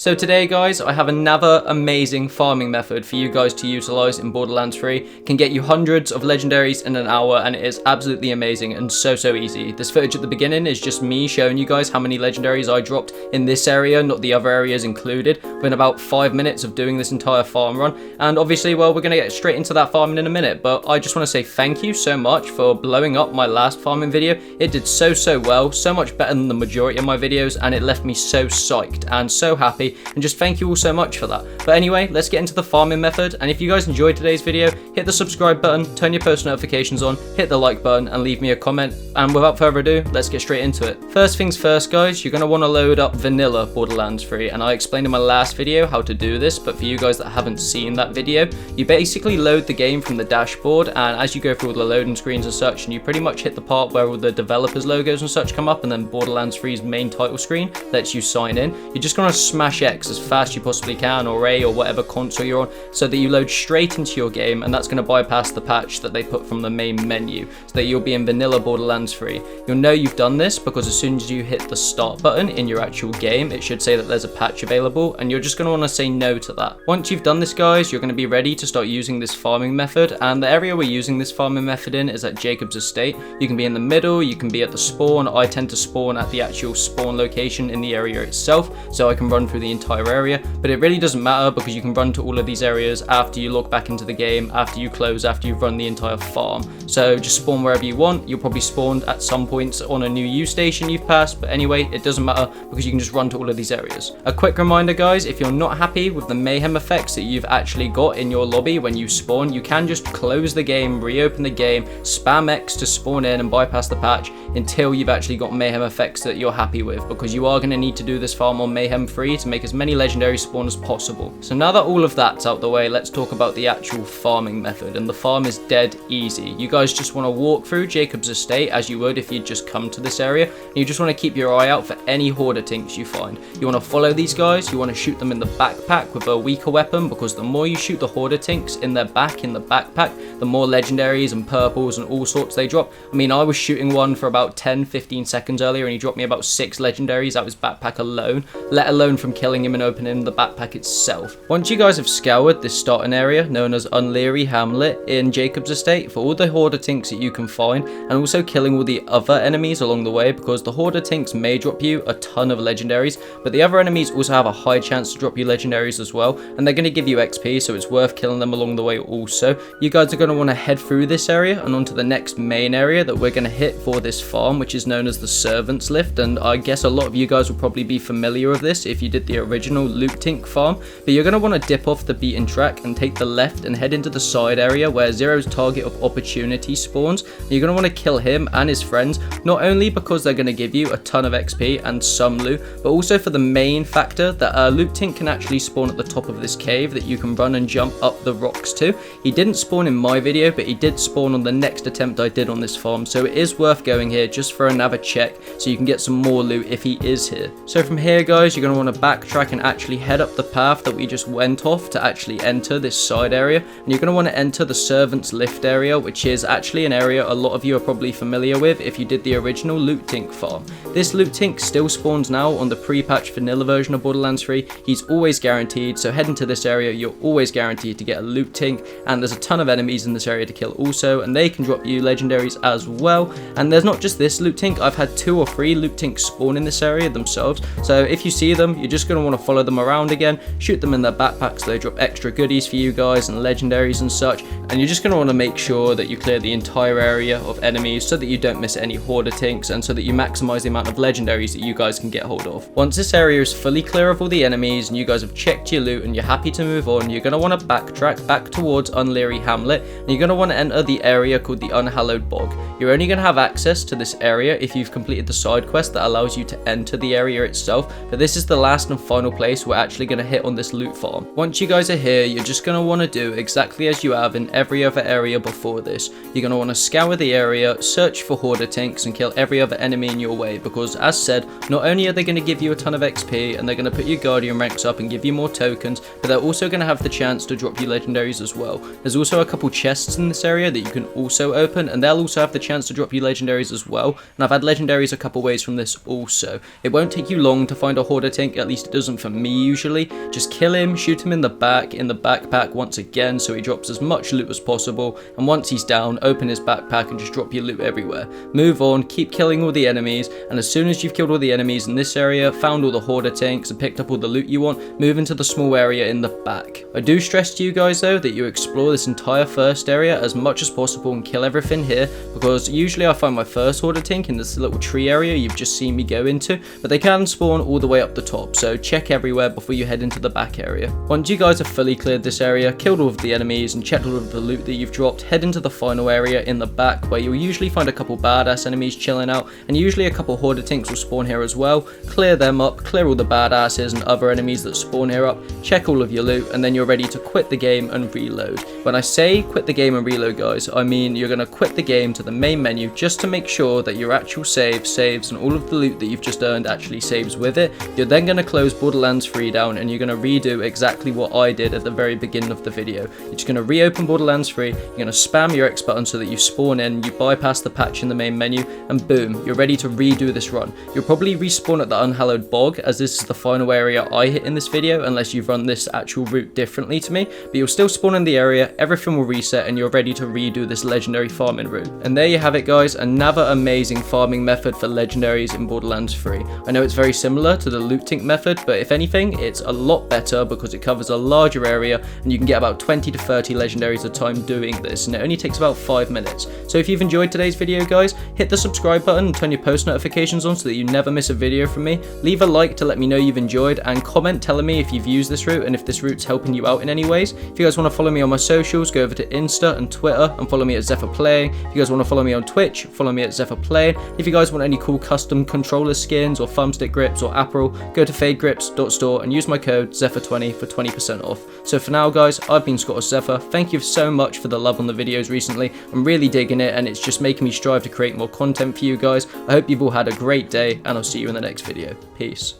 So today guys, I have another amazing farming method for you guys to utilize in Borderlands 3. Can get you hundreds of legendaries in an hour, and it is absolutely amazing and so easy. This footage at the beginning is just me showing you guys how many legendaries I dropped in this area, not the other areas included, within about 5 minutes of doing this entire farm run. And obviously, well, we're going to get straight into that farming in a minute, but I just want to say thank you so much for blowing up my last farming video. It did so well, so much better than the majority of my videos, and it left me so psyched and so happy. And just thank you all so much for that. But anyway, let's get into the farming method. And if you guys enjoyed today's video, hit the subscribe button, turn your post notifications on, hit the like button, and leave me a comment. And without further ado, let's get straight into it. First things first guys, you're going to want to load up vanilla Borderlands 3, and I explained in my last video how to do this, but for you guys that haven't seen that video, you basically load the game from the dashboard, and as you go through all the loading screens and such, and you pretty much hit the part where all the developers logos and such come up, and then Borderlands 3's main title screen lets you sign in. You're just going to smash X as fast as you possibly can, or A, or whatever console you're on, so that you load straight into your game, and that's going to bypass the patch that they put from the main menu, so that you'll be in vanilla Borderlands 3. You'll know you've done this because as soon as you hit the start button in your actual game, it should say that there's a patch available, and you're just going to want to say no to that. Once you've done this guys, you're going to be ready to start using this farming method, and the area we're using this farming method in is at Jacob's estate. You can be in the middle, you can be at the spawn. I tend to spawn at the actual spawn location in the area itself, so I can run through the entire area, but it really doesn't matter because you can run to all of these areas after you log back into the game, after you close, after you've run the entire farm. So just spawn wherever you want. You'll probably spawn at some points on a new U station you've passed, but anyway, it doesn't matter because you can just run to all of these areas. A quick reminder guys, if you're not happy with the mayhem effects that you've actually got in your lobby when you spawn, you can just close the game, reopen the game, spam X to spawn in and bypass the patch until you've actually got mayhem effects that you're happy with, because you are going to need to do this farm on mayhem free to make as many legendary spawn as possible. So now that all of that's out the way, let's talk about the actual farming method, and the farm is dead easy. You guys just want to walk through Jacob's estate as you would if you'd just come to this area, and you just want to keep your eye out for any hoarder tinks you find. You want to follow these guys, you want to shoot them in the backpack with a weaker weapon, because the more you shoot the hoarder tinks in their back, in the backpack, the more legendaries and purples and all sorts they drop. I mean, I was shooting one for about 10-15 seconds earlier and he dropped me about 6 legendaries out his backpack alone, let alone from killing him and opening the backpack itself. Once you guys have scoured this starting area known as Unleary Hamlet in Jacob's estate for all the hoarder tinks that you can find, and also killing all the other enemies along the way, because the hoarder tinks may drop you a ton of legendaries, but the other enemies also have a high chance to drop you legendaries as well, and they're going to give you XP, so it's worth killing them along the way also. You guys are going to want to head through this area and onto the next main area that we're going to hit for this farm, which is known as the Servants Lift, and I guess a lot of you guys will probably be familiar with this if you did the original Loot Tink farm, but you're going to want to dip off the beaten track and take the left and head into the side area where Zero's target of opportunity spawns. You're going to want to kill him and his friends, not only because they're going to give you a ton of XP and some loot, but also for the main factor that Loot Tink can actually spawn at the top of this cave that you can run and jump up the rocks to. He didn't spawn in my video, but he did spawn on the next attempt I did on this farm, so it is worth going here just for another check so you can get some more loot if he is here. So from here guys, you're going to want to backtrack and actually head up the path that we just went off to actually enter this side area, and you're going to want to enter the Servants Lift area, which is actually an area a lot of you are probably familiar with if you did the original Loot Tink farm. This Loot Tink still spawns now on the pre-patch vanilla version of Borderlands 3. He's always guaranteed, so heading to this area you're always guaranteed to get a Loot Tink, and there's a ton of enemies in this area to kill also, and they can drop you legendaries as well. And there's not just this Loot Tink, I've had 2 or 3 Loot Tinks spawn in this area themselves, so if you see them, you're just going to want to follow them around again, shoot them in their backpacks so they drop extra goodies for you guys and legendaries and such, and you're just going to want to make sure that you clear the entire area of enemies so that you don't miss any hoarder tinks, and so that you maximize the amount of legendaries that you guys can get hold of. Once this area is fully clear of all the enemies and you guys have checked your loot and you're happy to move on, you're going to want to backtrack back towards Unleary Hamlet, and you're going to want to enter the area called the Unhallowed Bog. You're only going to have access to this area if you've completed the side quest that allows you to enter the area itself, but this is the last and final place we're actually going to hit on this loot farm. Once you guys are here, you're just going to want to do exactly as you have in every other area before this. You're going to want to scour the area, search for hoarder tinks, and kill every other enemy in your way, because as said, not only are they going to give you a ton of XP and they're going to put your guardian ranks up and give you more tokens, but they're also going to have the chance to drop you legendaries as well. There's also a couple chests in this area that you can also open, and they'll also have the chance to drop you legendaries as well, and I've had legendaries a couple ways from this also. It won't take you long to find a hoarder tink, at least it doesn't for me usually. Just kill him, shoot him in the backpack once again so he drops as much loot as possible, and once he's down, open his backpack and just drop your loot everywhere. Move on, keep killing all the enemies, and as soon as you've killed all the enemies in this area, found all the hoarder tanks and picked up all the loot you want, move into the small area in the back. I do stress to you guys though that you explore this entire first area as much as possible and kill everything here, because usually I find my first hoarder tank in this little tree area you've just seen me go into, but they can spawn all the way up the top, so check everywhere before you head into the back area. Once you guys have fully cleared this area, killed all of the enemies and checked all of the loot that you've dropped, head into the final area in the back where you'll usually find a couple badass enemies chilling out, and usually a couple hoarder tanks will spawn here as well. Clear them up, clear all the badasses and other enemies that spawn here up, check all of your loot, and then you're ready to quit the game and reload. When I say quit the game and reload guys, I mean you're going to quit the game to the main menu just to make sure that your actual save saves and all of the loot that you've just earned actually saves with it. You're then going to close Borderlands 3 down and you're going to redo exactly what I did at the very beginning of the video. You're just going to reopen Borderlands 3, you're going to spam your X button so that you spawn in, you bypass the patch in the main menu, and boom, you're ready to redo this run. You'll probably respawn at the Unhallowed Bog, as this is the final area I hit in this video unless you've run this actual route differently to me, but you'll still spawn in the area, everything will reset, and you're ready to redo this legendary farming route. And there you have it guys, another amazing farming method for legendaries in Borderlands 3. I know it's very similar to the looting method, but if anything, it's a lot better because it covers a larger area and you can get about 20 to 30 legendaries at a time doing this, and it only takes about 5 minutes. So if you've enjoyed today's video guys, hit the subscribe button and turn your post notifications on so that you never miss a video from me. Leave a like to let me know you've enjoyed, and comment telling me if you've used this route and if this route's helping you out in any ways. If you guys want to follow me on my socials, go over to Insta and Twitter and follow me at Zephr Playing. If you guys want to follow me on Twitch, follow me at Zephr Playing. If you guys want any cool custom controller skins or thumbstick grips or apparel, go to fadegrips.store and use my code Zephr20 for 20% off. So for now guys, I've been Scott Zephr. Thank you so much for the love on the videos recently. I'm really digging it and it's just making me strive to create more content for you guys. I hope you've all had a great day and I'll see you in the next video. Peace.